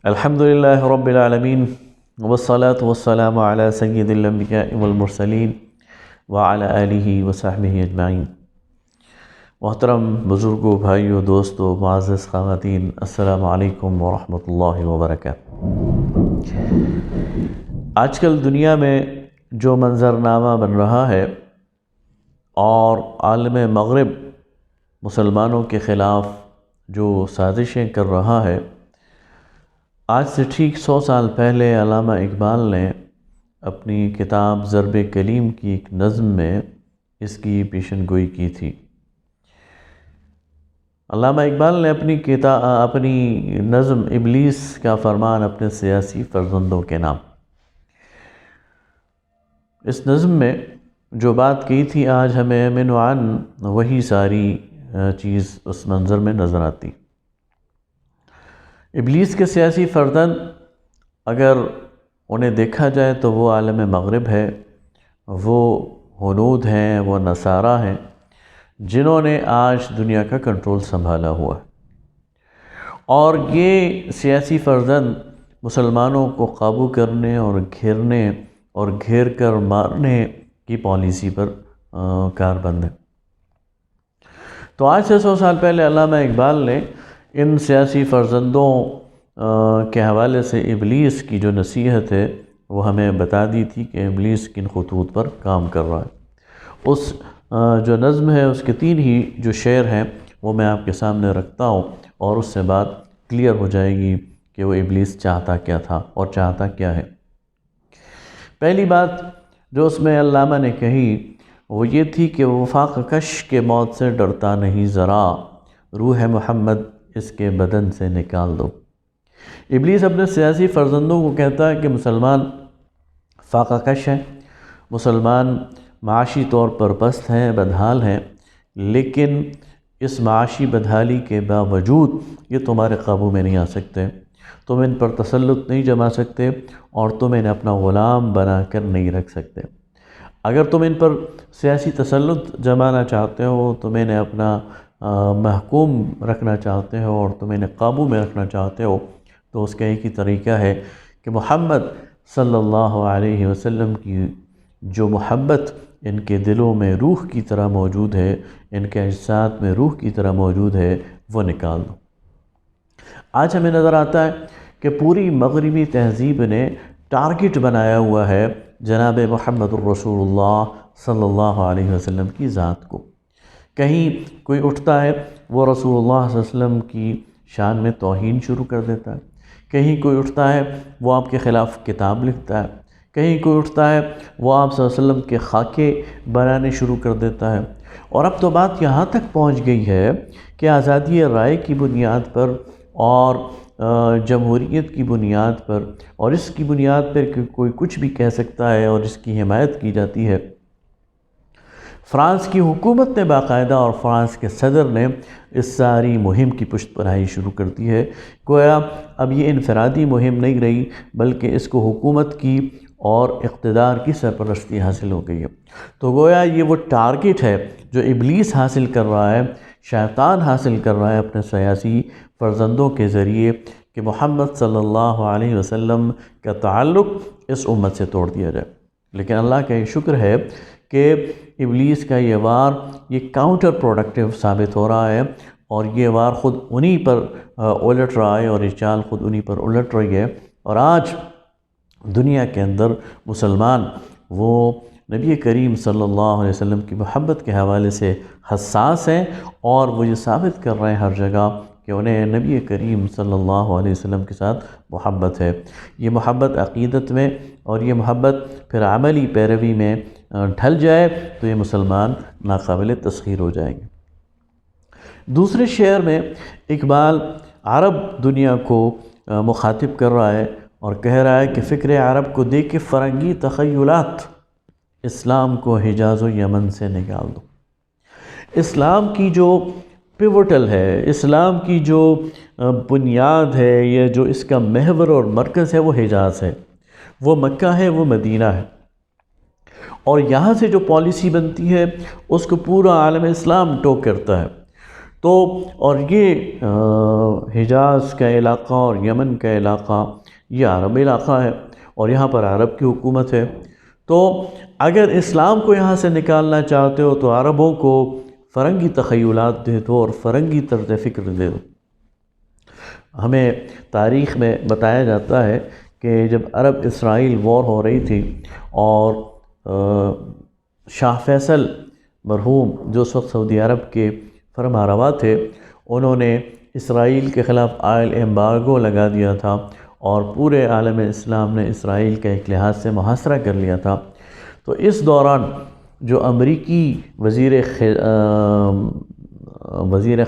الحمد لله رب العالمين والصلاة والسلام على سيد الأنبياء والمرسلين وعلى آله وصحبه اجمعین۔ محترم بزرگوں، بھائیوں، دوستوں، معزز خواتین، السلام علیکم ورحمۃ اللہ وبرکاتہ۔ آج کل دنیا میں جو منظرنامہ بن رہا ہے اور عالم مغرب مسلمانوں کے خلاف جو سازشیں کر رہا ہے، آج سے ٹھیک 100 سال پہلے علامہ اقبال نے اپنی کتاب ضرب کلیم کی ایک نظم میں اس کی پیشن گوئی کی تھی۔ علامہ اقبال نے اپنی نظم ابلیس کا فرمان اپنے سیاسی فرزندوں کے نام، اس نظم میں جو بات کی تھی آج ہمیں من و عن وہی ساری چیز اس منظر میں نظر آتی۔ ابلیس کے سیاسی فرزند اگر انہیں دیکھا جائے تو وہ عالم مغرب ہے، وہ ہنود ہیں، وہ نصارہ ہیں جنہوں نے آج دنیا کا کنٹرول سنبھالا ہوا ہے، اور یہ سیاسی فرزند مسلمانوں کو قابو کرنے اور گھیرنے اور گھیر کر مارنے کی پالیسی پر کاربند ہے۔ تو آج سے 100 سال پہلے علامہ اقبال نے ان سیاسی فرزندوں کے حوالے سے ابلیس کی جو نصیحت ہے وہ ہمیں بتا دی تھی کہ ابلیس کن خطوط پر کام کر رہا ہے۔ اس جو نظم ہے اس کے 3 ہی جو شعر ہیں وہ میں آپ کے سامنے رکھتا ہوں، اور اس سے بات کلیئر ہو جائے گی کہ وہ ابلیس چاہتا کیا تھا اور چاہتا کیا ہے۔ پہلی بات جو اس میں علامہ نے کہی وہ یہ تھی کہ وفاق کش کے موت سے ڈرتا نہیں ذرا، روح محمد اس کے بدن سے نکال دو۔ ابلیس اپنے سیاسی فرزندوں کو کہتا ہے کہ مسلمان فاقہ کش ہیں، مسلمان معاشی طور پر پست ہیں، بدحال ہیں، لیکن اس معاشی بدحالی کے باوجود یہ تمہارے قابو میں نہیں آ سکتے، تم ان پر تسلط نہیں جما سکتے اور تم انہیں اپنا غلام بنا کر نہیں رکھ سکتے۔ اگر تم ان پر سیاسی تسلط جمانا چاہتے ہو، تم انہیں اپنا محکوم رکھنا چاہتے ہو اور تم انہیں قابو میں رکھنا چاہتے ہو، تو اس کا ایک ہی طریقہ ہے کہ محمد صلی اللہ علیہ وسلم کی جو محبت ان کے دلوں میں روح کی طرح موجود ہے، ان کے اجساد میں روح کی طرح موجود ہے، وہ نکال دو۔ آج ہمیں نظر آتا ہے کہ پوری مغربی تہذیب نے ٹارگٹ بنایا ہوا ہے جناب محمد الرسول اللہ صلی اللہ علیہ وسلم کی ذات کو۔ کہیں کوئی اٹھتا ہے وہ رسول اللہ صلی اللہ علیہ وسلم کی شان میں توہین شروع کر دیتا ہے، کہیں کوئی اٹھتا ہے وہ آپ کے خلاف کتاب لکھتا ہے، کہیں کوئی اٹھتا ہے وہ آپ صلی اللہ علیہ وسلم کے خاکے بنانے شروع کر دیتا ہے، اور اب تو بات یہاں تک پہنچ گئی ہے کہ آزادی رائے کی بنیاد پر اور جمہوریت کی بنیاد پر اور اس کی بنیاد پر کہ کوئی کچھ بھی کہہ سکتا ہے اور اس کی حمایت کی جاتی ہے، فرانس کی حکومت نے باقاعدہ اور فرانس کے صدر نے اس ساری مہم کی پشت پناہی شروع کر دی ہے۔ گویا اب یہ انفرادی مہم نہیں رہی بلکہ اس کو حکومت کی اور اقتدار کی سرپرستی حاصل ہو گئی ہے۔ تو گویا یہ وہ ٹارگٹ ہے جو ابلیس حاصل کر رہا ہے، شیطان حاصل کر رہا ہے اپنے سیاسی فرزندوں کے ذریعے، کہ محمد صلی اللہ علیہ وسلم کا تعلق اس امت سے توڑ دیا جائے۔ لیکن اللہ کا یہ شکر ہے کہ ابلیس کا یہ وار یہ کاؤنٹر پروڈکٹیو ثابت ہو رہا ہے، اور یہ وار خود انہی پر الٹ رہا ہے اور یہ چال خود انہی پر الٹ رہی ہے، اور آج دنیا کے اندر مسلمان وہ نبی کریم صلی اللہ علیہ وسلم کی محبت کے حوالے سے حساس ہیں، اور وہ یہ ثابت کر رہے ہیں ہر جگہ کہ انہیں نبی کریم صلی اللہ علیہ وسلم کے ساتھ محبت ہے۔ یہ محبت عقیدت میں اور یہ محبت پھر عملی پیروی میں ڈھل جائے تو یہ مسلمان ناقابل تسخیر ہو جائیں گے۔ دوسرے شعر میں اقبال عرب دنیا کو مخاطب کر رہا ہے اور کہہ رہا ہے کہ فکر عرب کو دیکھ کے فرنگی تخیلات، اسلام کو حجاز و یمن سے نکال دو۔ اسلام کی جو پیوٹل ہے، اسلام کی جو بنیاد ہے، یہ جو اس کا محور اور مرکز ہے وہ حجاز ہے، وہ مکہ ہے، وہ مدینہ ہے، اور یہاں سے جو پالیسی بنتی ہے اس کو پورا عالم اسلام ٹو کرتا ہے۔ تو اور یہ حجاز کا علاقہ اور یمن کا علاقہ یہ عرب علاقہ ہے اور یہاں پر عرب کی حکومت ہے. تو اگر اسلام کو یہاں سے نکالنا چاہتے ہو تو عربوں کو فرنگی تخیلات دے دو اور فرنگی طرز فکر دے دو. ہمیں تاریخ میں بتایا جاتا ہے کہ جب عرب اسرائیل وار ہو رہی تھی اور شاہ فیصل مرحوم جو اس وقت سعودی عرب کے فرما روا تھے، انہوں نے اسرائیل کے خلاف آئل ایمبارگو لگا دیا تھا اور پورے عالم اسلام نے اسرائیل کا ایک لحاظ سے محاصرہ کر لیا تھا. تو اس دوران جو امریکی وزیر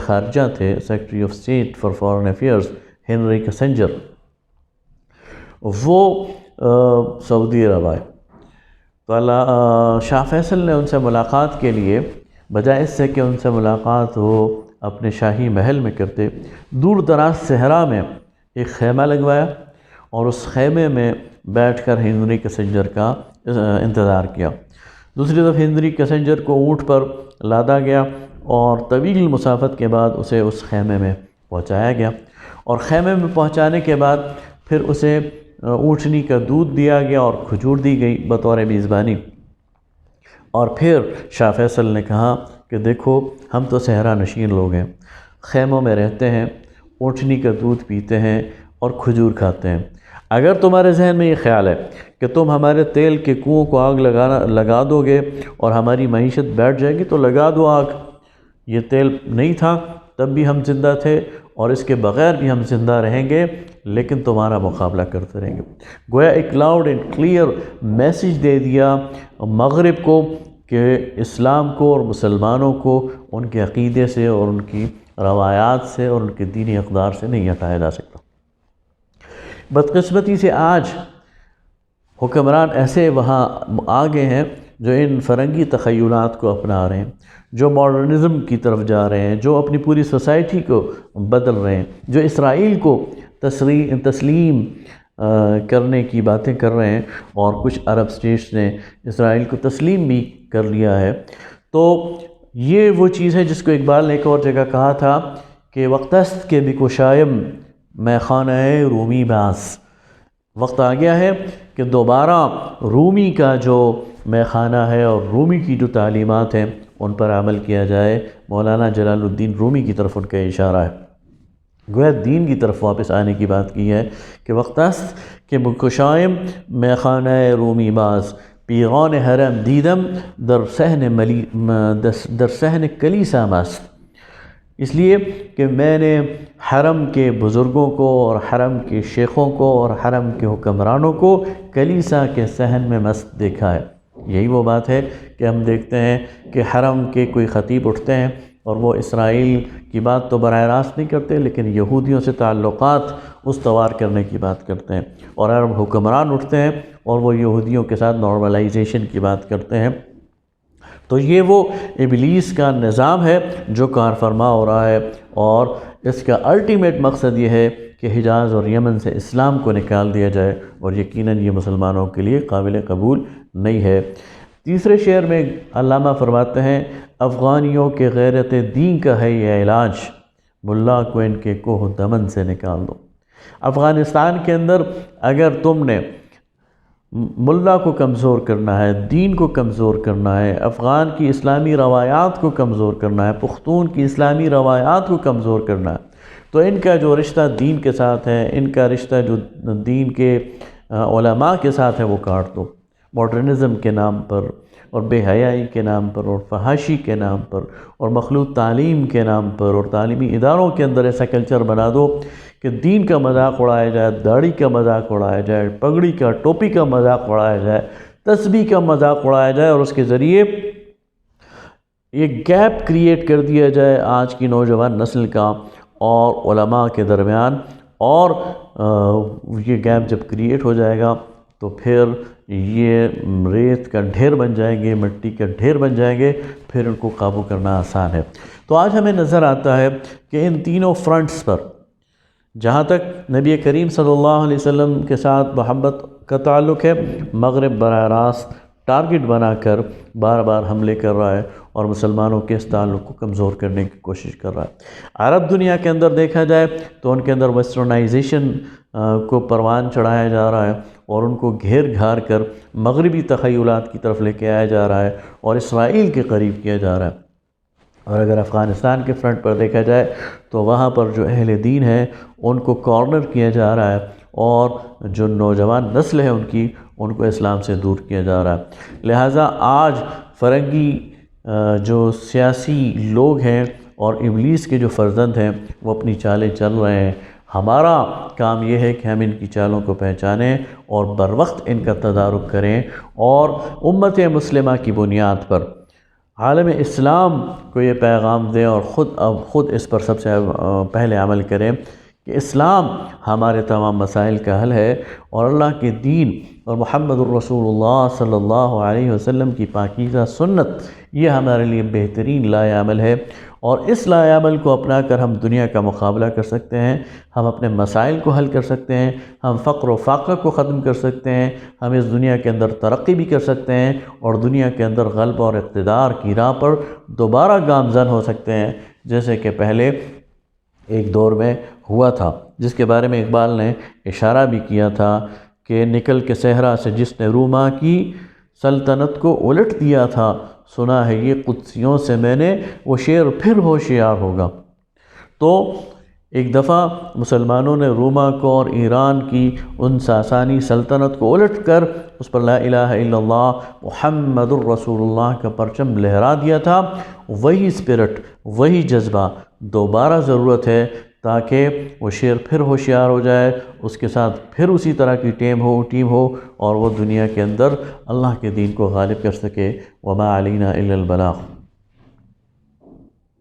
خارجہ تھے، secretary of state for foreign affairs, Henry Kissinger, وہ سعودی عرب آئے. تو شاہ فیصل نے ان سے ملاقات کے لیے بجائے اس سے کہ ان سے ملاقات وہ اپنے شاہی محل میں کرتے، دور دراز صحرا میں ایک خیمہ لگوایا اور اس خیمے میں بیٹھ کر ہنری کسنجر کا انتظار کیا. دوسری طرف ہنری کسنجر کو اونٹ پر لادا گیا اور طویل مسافت کے بعد اسے اس خیمے میں پہنچایا گیا اور خیمے میں پہنچانے کے بعد پھر اسے اونٹنی کا دودھ دیا گیا اور کھجور دی گئی بطور میزبانی. اور پھر شاہ فیصل نے کہا کہ دیکھو ہم تو صحرا نشین لوگ ہیں، خیموں میں رہتے ہیں، اونٹنی کا دودھ پیتے ہیں اور کھجور کھاتے ہیں. اگر تمہارے ذہن میں یہ خیال ہے کہ تم ہمارے تیل کے کنووں کو آگ لگا دو گے اور ہماری معیشت بیٹھ جائے گی تو لگا دو آگ. یہ تیل نہیں تھا تب بھی ہم زندہ تھے اور اس کے بغیر بھی ہم زندہ رہیں گے، لیکن تمہارا مقابلہ کرتے رہیں گے. گویا ایک لاؤڈ اینڈ کلیئر میسیج دے دیا مغرب کو کہ اسلام کو اور مسلمانوں کو ان کے عقیدے سے اور ان کی روایات سے اور ان کے دینی اقدار سے نہیں ہٹایا جا سکتا. بدقسمتی سے آج حکمران ایسے وہاں آگے ہیں جو ان فرنگی تخیلات کو اپنا رہے ہیں، جو ماڈرنزم کی طرف جا رہے ہیں، جو اپنی پوری سوسائٹی کو بدل رہے ہیں، جو اسرائیل کو تسلیم کرنے کی باتیں کر رہے ہیں اور کچھ عرب اسٹیٹس نے اسرائیل کو تسلیم بھی کر لیا ہے. تو یہ وہ چیز ہے جس کو اقبال نے ایک اور جگہ کہا تھا کہ وقت است کے بکشایم میں خانہ رومی باز. وقت آ گیا ہے کہ دوبارہ رومی کا جو میخانہ ہے اور رومی کی جو تعلیمات ہیں ان پر عمل کیا جائے. مولانا جلال الدین رومی کی طرف ان کا اشارہ ہے. گویا دین کی طرف واپس آنے کی بات کی ہے کہ وقت است کہ بکشایم میخانہ رومی باز، پیغان حرم دیدم در صحن کلیسا مست. اس لیے کہ میں نے حرم کے بزرگوں کو اور حرم کے شیخوں کو اور حرم کے حکمرانوں کو کلیسا کے صحن میں مست دیکھا ہے. یہی وہ بات ہے کہ ہم دیکھتے ہیں کہ حرم کے کوئی خطیب اٹھتے ہیں اور وہ اسرائیل کی بات تو براہ راست نہیں کرتے لیکن یہودیوں سے تعلقات استوار کرنے کی بات کرتے ہیں، اور عرب حکمران اٹھتے ہیں اور وہ یہودیوں کے ساتھ نارملائزیشن کی بات کرتے ہیں. تو یہ وہ ابلیس کا نظام ہے جو کار فرما ہو رہا ہے، اور اس کا الٹیمیٹ مقصد یہ ہے کہ حجاز اور یمن سے اسلام کو نکال دیا جائے، اور یقیناً یہ مسلمانوں کے لیے قابل قبول نہیں ہے. تیسرے شعر میں علامہ فرماتے ہیں افغانیوں کے غیرت دین کا ہے یہ علاج، ملا کو ان کے کوہ دمن سے نکال دو. افغانستان کے اندر اگر تم نے ملا کو کمزور کرنا ہے، دین کو کمزور کرنا ہے، افغان کی اسلامی روایات کو کمزور کرنا ہے، پختون کی اسلامی روایات کو کمزور کرنا ہے، تو ان کا جو رشتہ دین کے ساتھ ہے، ان کا رشتہ جو دین کے علماء کے ساتھ ہے وہ کاٹ دو. ماڈرنزم کے نام پر اور بے حیائی کے نام پر اور فحاشی کے نام پر اور مخلوط تعلیم کے نام پر اور تعلیمی اداروں کے اندر ایسا کلچر بنا دو کہ دین کا مذاق اڑایا جائے، داڑھی کا مذاق اڑایا جائے، پگڑی کا ٹوپی کا مذاق اڑایا جائے، تسبیح کا مذاق اڑایا جائے، اور اس کے ذریعے ایک گیپ کریٹ کر دیا جائے آج کی نوجوان نسل کا اور علماء کے درمیان. اور یہ گیپ جب کریٹ ہو جائے گا تو پھر یہ ریت کا ڈھیر بن جائیں گے، مٹی کا ڈھیر بن جائیں گے، پھر ان کو قابو کرنا آسان ہے. تو آج ہمیں نظر آتا ہے کہ ان تینوں فرنٹس پر جہاں تک نبی کریم صلی اللہ علیہ وسلم کے ساتھ محبت کا تعلق ہے، مغرب براہ راست ٹارگٹ بنا کر بار بار حملے کر رہا ہے اور مسلمانوں کے اس تعلق کو کمزور کرنے کی کوشش کر رہا ہے۔ عرب دنیا کے اندر دیکھا جائے تو ان کے اندر ویسٹرنائزیشن کو پروان چڑھایا جا رہا ہے اور ان کو گھیر گھار کر مغربی تخیلات کی طرف لے کے آیا جا رہا ہے اور اسرائیل کے قریب کیا جا رہا ہے۔ اور اگر افغانستان کے فرنٹ پر دیکھا جائے تو وہاں پر جو اہل دین ہیں ان کو کارنر کیا جا رہا ہے اور جو نوجوان نسل ہے ان کو اسلام سے دور کیا جا رہا ہے۔ لہٰذا آج فرنگی جو سیاسی لوگ ہیں اور ابلیس کے جو فرزند ہیں وہ اپنی چالیں چل رہے ہیں۔ ہمارا کام یہ ہے کہ ہم ان کی چالوں کو پہچانیں اور بروقت ان کا تدارک کریں اور امت مسلمہ کی بنیاد پر عالم اسلام کو یہ پیغام دیں اور خود اس پر سب سے پہلے عمل کریں کہ اسلام ہمارے تمام مسائل کا حل ہے اور اللہ کے دین اور محمد الرسول اللہ صلی اللہ علیہ وسلم کی پاکیزہ سنت یہ ہمارے لیے بہترین لائے عمل ہے، اور اس لائے عمل کو اپنا کر ہم دنیا کا مقابلہ کر سکتے ہیں، ہم اپنے مسائل کو حل کر سکتے ہیں، ہم فقر و فاقہ کو ختم کر سکتے ہیں، ہم اس دنیا کے اندر ترقی بھی کر سکتے ہیں اور دنیا کے اندر غلبہ اور اقتدار کی راہ پر دوبارہ گامزن ہو سکتے ہیں، جیسے کہ پہلے ایک دور میں ہوا تھا، جس کے بارے میں اقبال نے اشارہ بھی کیا تھا کہ نکل کے صحرا سے جس نے روما کی سلطنت کو الٹ دیا تھا، سنا ہے یہ قدسیوں سے میں نے، وہ شعر پھر ہوشیار ہوگا۔ تو ایک دفعہ مسلمانوں نے روما کو اور ایران کی ان ساسانی سلطنت کو الٹ کر اس پر لا الہ الا اللہ محمد الرسول اللہ کا پرچم لہرا دیا تھا۔ وہی اسپرٹ، وہی جذبہ دوبارہ ضرورت ہے تاکہ وہ شعر پھر ہوشیار ہو جائے، اس کے ساتھ پھر اسی طرح کی ٹیم ہو اور وہ دنیا کے اندر اللہ کے دین کو غالب کر سکے۔ وما علینا الا البلاغ۔